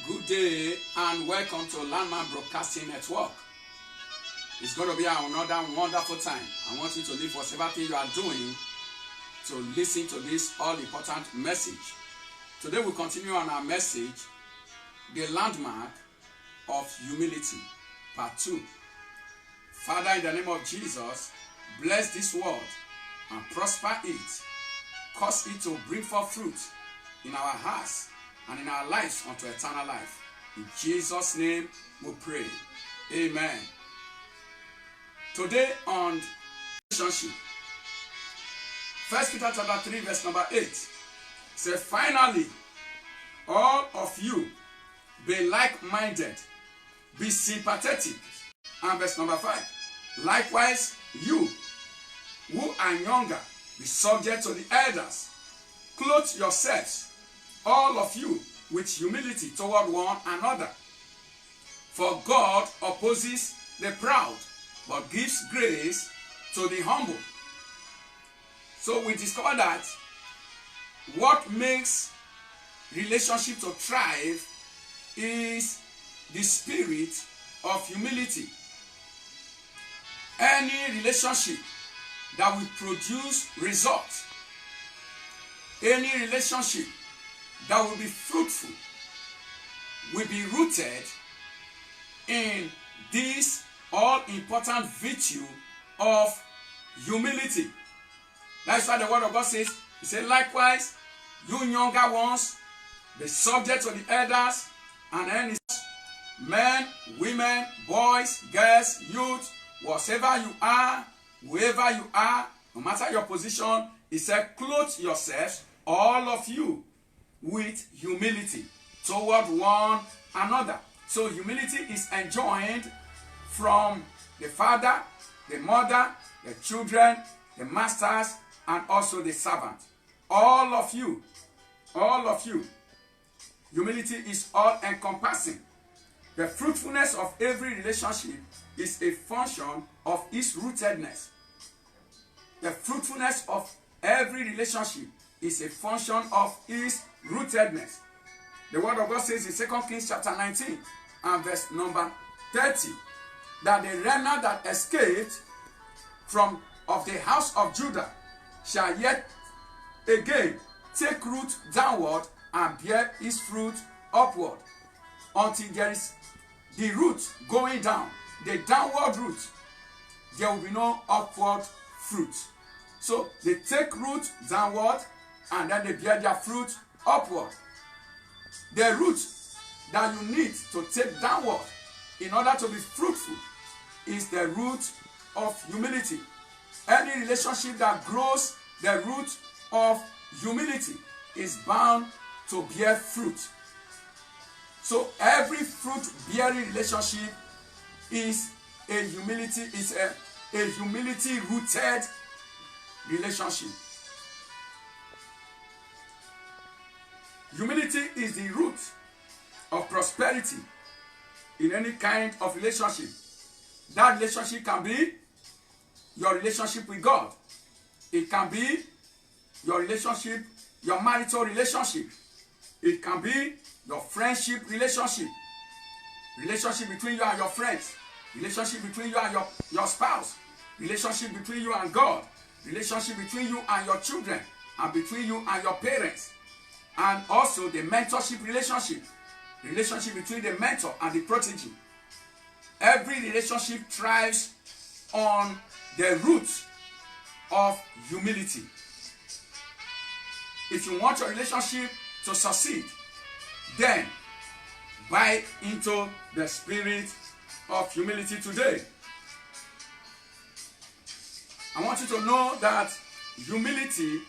Good day and welcome to Landmark Broadcasting Network. It's going to be another wonderful time. I want you to leave whatever thing you are doing to listen to this all-important message. Today we'll continue on our message, The Landmark of Humility, Part 2. Father, in the name of Jesus, bless this word and prosper it. Cause it to bring forth fruit in our hearts and in our lives unto eternal life. In Jesus' name we pray. Amen. Today on relationship. 1 Peter chapter 3 verse number 8 says, finally, all of you be like-minded, be sympathetic. And verse number 5, likewise you who are younger, be subject to the elders. Clothe yourselves, all of you, with humility toward one another. For God opposes the proud, but gives grace to the humble. So we discover that what makes relationship to thrive is the spirit of humility. Any relationship that will produce results, any relationship that will be fruitful, will be rooted in this all-important virtue of humility. That's why the word of God says, he said, likewise, you younger ones, be subject to the elders, and then men, women, boys, girls, youth, whatever you are, whoever you are, no matter your position, he said, clothe yourselves, all of you, with humility toward one another. So humility is enjoined from the father, the mother, the children, the masters, and also the servant. All of you. Humility is all-encompassing. The fruitfulness of every relationship is a function of its rootedness. The fruitfulness of every relationship is a function of its rootedness. The word of God says in 2 Kings chapter 19 and verse number 30 that the remnant that escaped from of the house of Judah shall yet again take root downward and bear its fruit upward, until there is the root going down, the downward root, there will be no upward fruit. So they take root downward and then they bear their fruit upward. The root that you need to take downward in order to be fruitful is the root of humility. Any relationship that grows the root of humility is bound to bear fruit. So every fruit-bearing relationship is a humility-rooted relationship. Humility is the root of prosperity in any kind of relationship. That relationship can be your relationship with God. It can be your relationship, your marital relationship. It can be your friendship relationship. Relationship between you and your friends. Relationship between you and your spouse. Relationship between you and God. Relationship between you and your children. And between you and your parents. And also the mentorship relationship. Relationship between the mentor and the protege. Every relationship thrives on the root of humility. If you want your relationship to succeed, then buy into the spirit of humility today. I want you to know that humility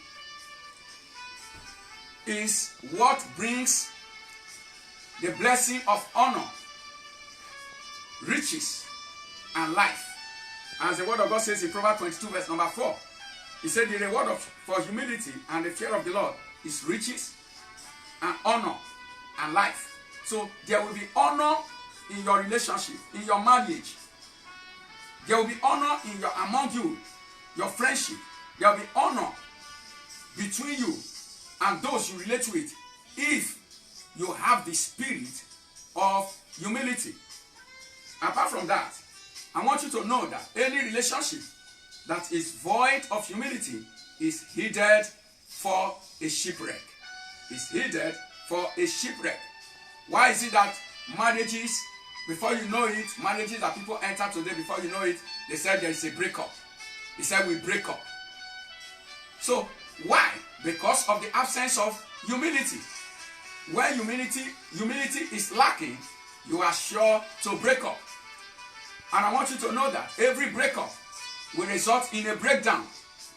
is what brings the blessing of honor, riches, and life. As the word of God says in Proverbs 22 verse number 4, he said the reward for humility and the fear of the Lord is riches and honor and life. So there will be honor in your relationship, in your marriage. There will be honor among you, your friendship. There will be honor between you and those you relate with if you have the spirit of humility. Apart from that, I want you to know that any relationship that is void of humility is headed for a shipwreck. Is headed for a shipwreck. Why is it that marriages, before you know it, marriages that people enter today, before you know it, they said there is a breakup. They said we break up. So why? Because of the absence of humility. When humility is lacking, you are sure to break up. And I want you to know that every breakup will result in a breakdown.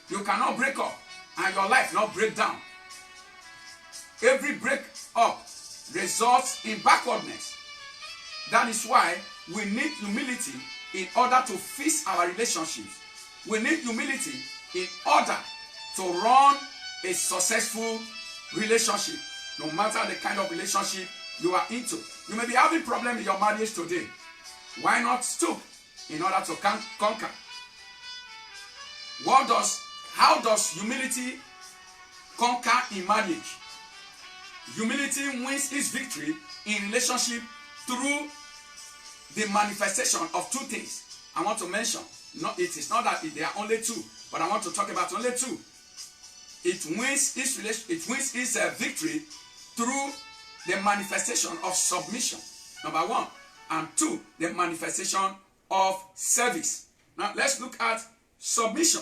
You cannot break up and your life not break down. Every break up results in backwardness. That is why we need humility in order to fix our relationships. We need humility in order to run a successful relationship, no matter the kind of relationship you are into. You may be having problem in your marriage today. Why not stoop in order to conquer? How does humility conquer in marriage? Humility wins its victory in relationship through the manifestation of two things. I want to mention, it is not that there are only two, but I want to talk about only two. It wins its victory through the manifestation of submission, number one, and two, the manifestation of service. Now let's look at submission.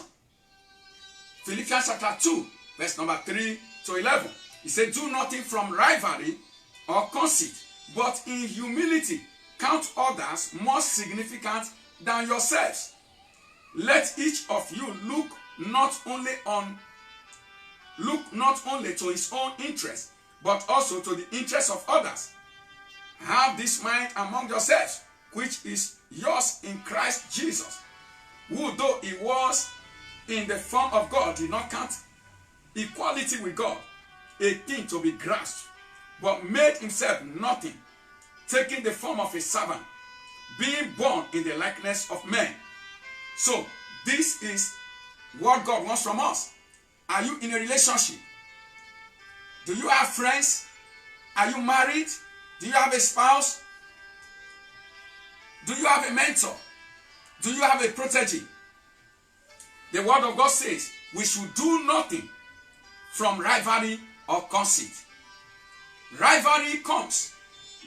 Philippians chapter 2, verse number 3 to 11. He said, do nothing from rivalry or conceit, but in humility count others more significant than yourselves. Let each of you look not only to his own interest, but also to the interest of others. Have this mind among yourselves, which is yours in Christ Jesus, who though he was in the form of God, did not count equality with God a thing to be grasped, but made himself nothing, taking the form of a servant, being born in the likeness of men. So this is what God wants from us. Are you in a relationship? Do you have friends? Are you married? Do you have a spouse? Do you have a mentor? Do you have a protege? The word of God says we should do nothing from rivalry or conceit. Rivalry comes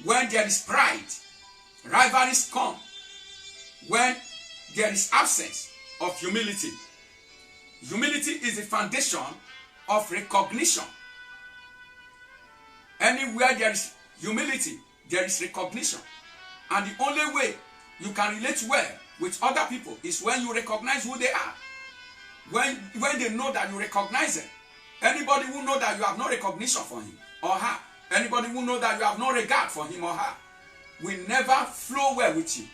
when there is pride. Rivalries come when there is absence of humility. Humility is the foundation of recognition. Anywhere there is humility, there is recognition. And the only way you can relate well with other people is when you recognize who they are. When they know that you recognize them. Anybody who knows that you have no recognition for him or her, anybody who knows that you have no regard for him or her, will never flow well with you.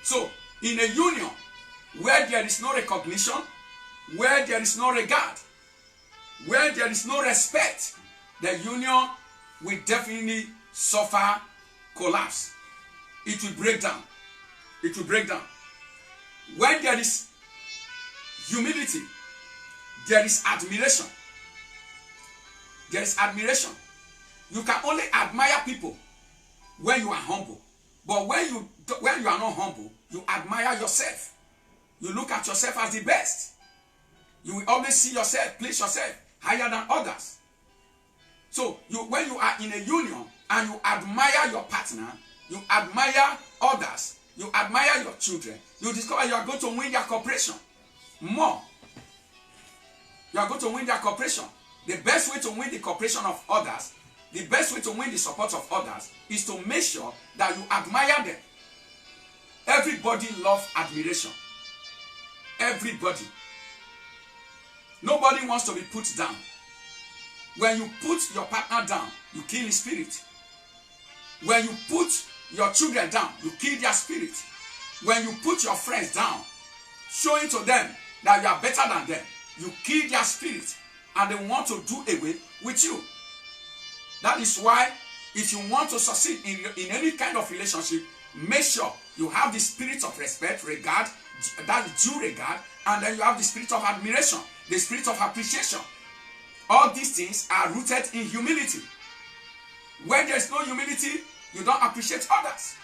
So, in a union where there is no recognition, where there is no regard, where there is no respect, the union will definitely suffer collapse. It will break down. It will break down. When there is humility, there is admiration. There is admiration. You can only admire people when you are humble. But when you are not humble, you admire yourself. You look at yourself as the best. You will always see yourself, place yourself higher than others. So when you are in a union and you admire your partner, you admire others, you admire your children, you discover you are going to win their cooperation more. You are going to win their cooperation. The best way to win the cooperation of others, the best way to win the support of others is to make sure that you admire them. Everybody loves admiration. Everybody. Nobody wants to be put down. When you put your partner down, you kill his spirit. When you put your children down, you kill their spirit. When you put your friends down, showing to them that you are better than them, you kill their spirit and they want to do away with you. That is why if you want to succeed in any kind of relationship, make sure you have the spirit of respect, regard, that due regard, and then you have the spirit of admiration, the spirit of appreciation. All these things are rooted in humility. When there is no humility, You don't appreciate others.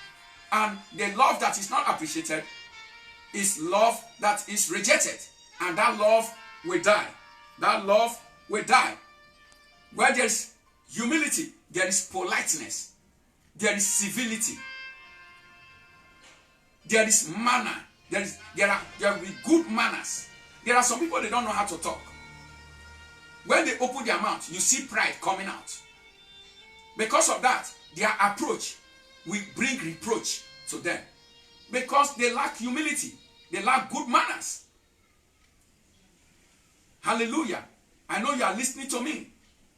And the love that is not appreciated is love that is rejected. And that love will die. That love will die. Where there is humility, there is politeness. There is civility. There is manner. There will be good manners. There are some people, they don't know how to talk. When they open their mouth, you see pride coming out. Because of that, their approach will bring reproach to them. Because they lack humility. They lack good manners. Hallelujah. I know you are listening to me.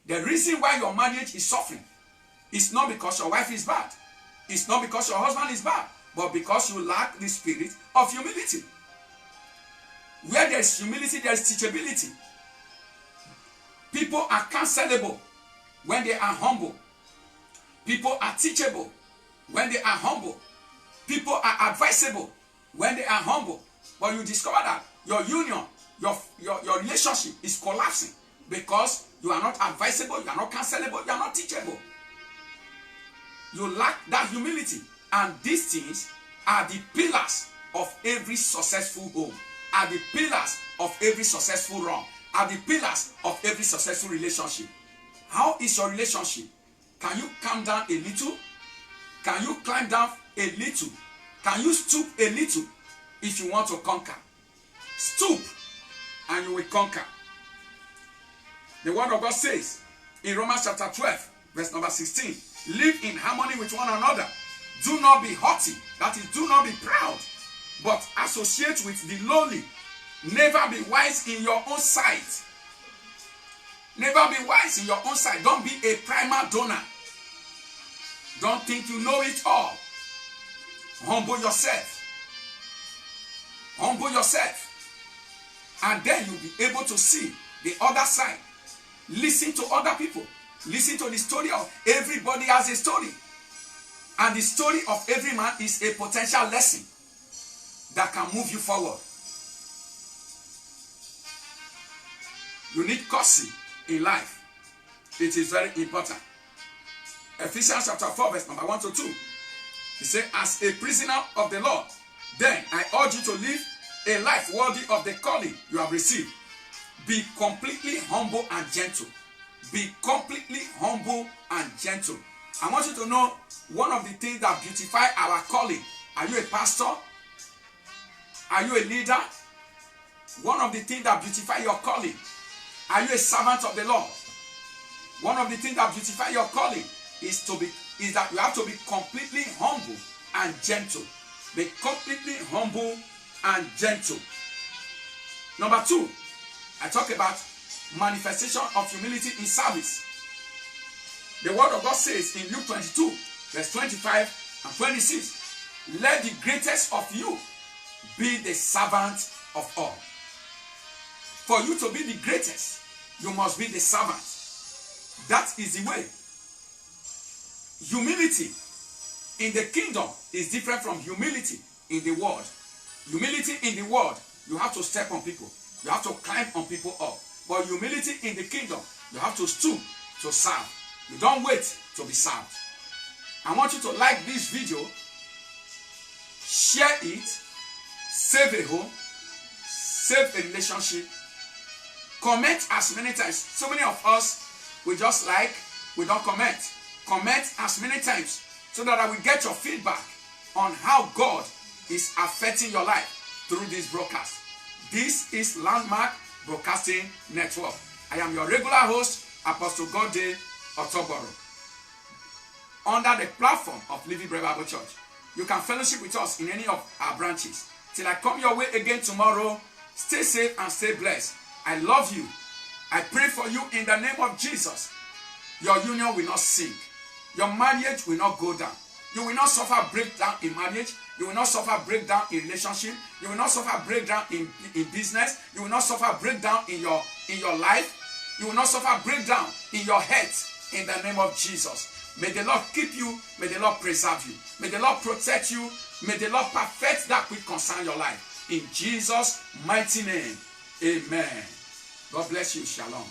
The reason why your marriage is suffering is not because your wife is bad. It's not because your husband is bad. But because you lack the spirit of humility. Where there is humility, there is teachability. People are counselable when they are humble. People are teachable when they are humble. People are advisable when they are humble. But you discover that your union, your relationship is collapsing because you are not advisable, you are not counselable, you are not teachable. You lack that humility. And these things are the pillars of every successful home, are the pillars of every successful run, are the pillars of every successful relationship. How is your relationship? Can you calm down a little? Can you climb down a little? Can you stoop a little if you want to conquer? Stoop and you will conquer. The word of God says in Romans chapter 12, verse number 16, live in harmony with one another. Do not be haughty, that is, do not be proud, but associate with the lowly. Never be wise in your own sight. Never be wise in your own sight. Don't be a prima donna. Don't think you know it all. Humble yourself. Humble yourself. And then you'll be able to see the other side. Listen to other people. Listen to the story of everybody has a story. And the story of every man is a potential lesson that can move you forward. You need courtesy in life. It is very important. Ephesians chapter 4, verse number 1 to 2. He said, as a prisoner of the Lord, then I urge you to live a life worthy of the calling you have received. Be completely humble and gentle. Be completely humble and gentle. I want you to know one of the things that beautify our calling. Are you a pastor? Are you a leader? One of the things that beautify your calling. Are you a servant of the Lord? One of the things that beautify your calling is that you have to be completely humble and gentle. Be completely humble and gentle. Number 2, I talk about manifestation of humility in service. The word of God says in Luke 22, verse 25 and 26, let the greatest of you be the servant of all. For you to be the greatest, you must be the servant. That is the way. Humility in the kingdom is different from humility in the world. Humility in the world, you have to step on people. You have to climb on people up. But humility in the kingdom, you have to stoop to serve. You don't wait to be served. I want you to like this video, share it, save a home, save a relationship, comment as many times. So many of us, we just like, we don't comment. Comment as many times so that I will get your feedback on how God is affecting your life through this broadcast. This is Landmark Broadcasting Network. I am your regular host, Apostle Gode Otoboro. Under the platform of Living Bread Bible Church, you can fellowship with us in any of our branches. Till I come your way again tomorrow, stay safe and stay blessed. I love you. I pray for you in the name of Jesus. Your union will not sink. Your marriage will not go down. You will not suffer breakdown in marriage. You will not suffer breakdown in relationship. You will not suffer breakdown in business. You will not suffer breakdown in your life. You will not suffer breakdown in your health in the name of Jesus. May the Lord keep you. May the Lord preserve you. May the Lord protect you. May the Lord perfect that which concerns your life. In Jesus' mighty name, amen. God bless you. Shalom.